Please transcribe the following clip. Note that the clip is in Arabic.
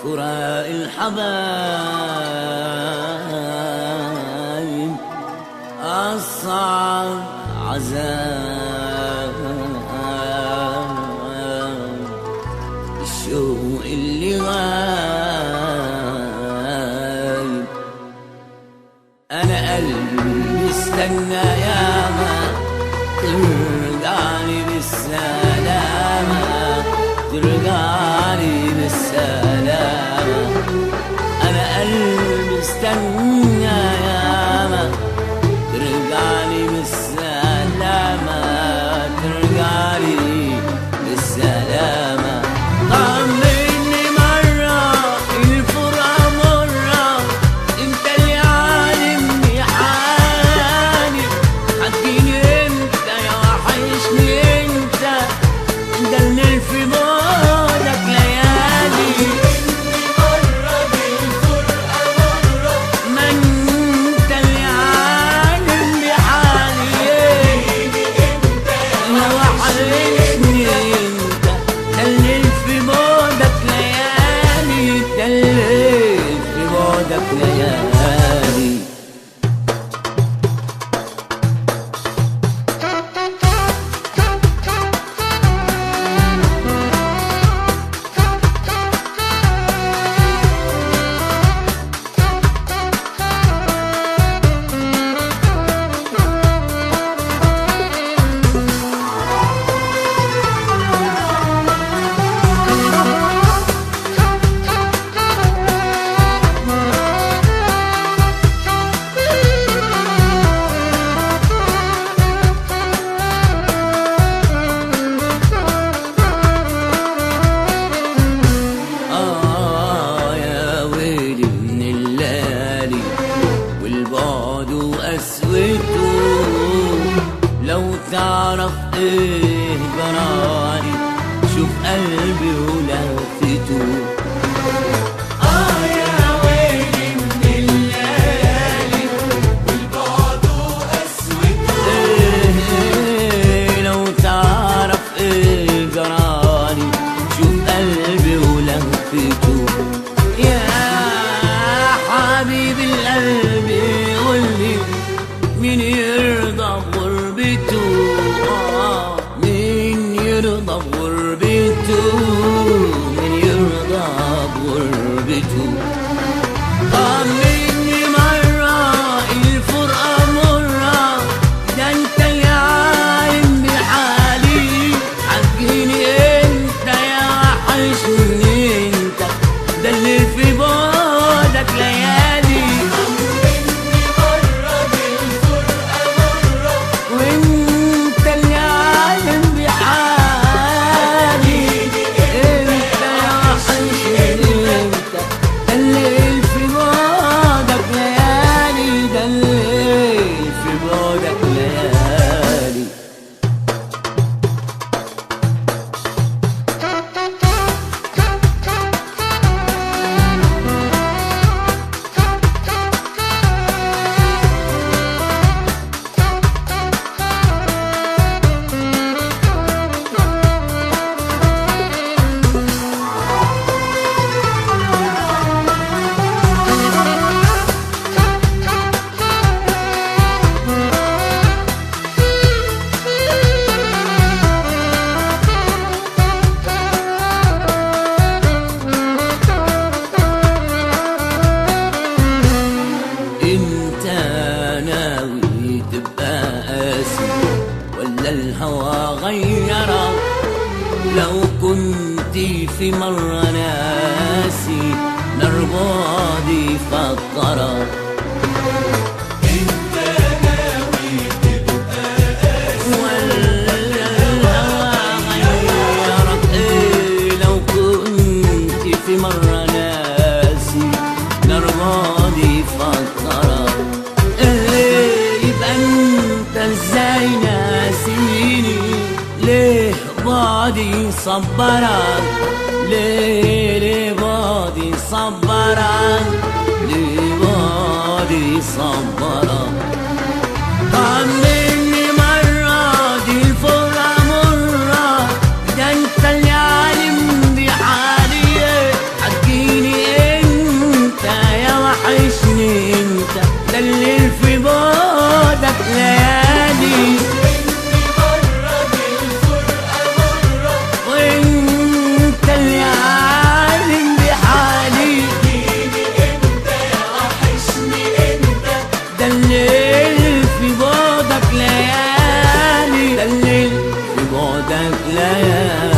فراق الحبايب أصعب عذاب، الشوق اللي غايب. أنا قلبي استنى ياما ترجعني بالسلامة، ترجعني بالسلامة. أنا قلبي استنى ياما ترجعني بالسلامة، ترجعني بالسلامة. طمني مرة الفرقة مرة، انت اللي عالمني حالي، هتجيني امتى يا وحشني انت، دلني في بعدك ليالي. ما انت اللي عالمني حالي، يا وحشني انت، دلني في بعدك ليالي، دلني في بعدك ليالي. يا ويلي من الليالي والبعد وقسوته، لو تعرف ايه جرالي شوف قلبي ولهفته. يا ويلي من الليالي والبعد وقسوته، لو تعرف ايه جرالي شوف قلبي ولهفته. يا حبيب القلب قولي مين يرضى بغربته، مين يرضى بغربته، مين يرضى بغربته. طمني مرة الفرقة مرة، ده انت اللي عالم بحالي، هتجيني انت يا وحشني انت، ده اللي في بعدك ليالي. وانت اللي عالم بحالي، انت يا وحشني انت، ده اللي في بعدك ليالي، ده اللي في بعدك ليالي. انت ناوي تبقى قاسي ولا الهوى غيرك، لو كنت في مرة ناسي نار بعدي فكرك. انت ناوي تبقى قاسي ولا الهوى غيرك، لو كنت في مرة ناسي نار بعدي فكرك. يبقى انت ازاي ناسيني، ليه بعدي صبرك، ليه بعدي صبرك، ليه بعدي صبرك. طمني مرة دي الفرقة مرة، لا يا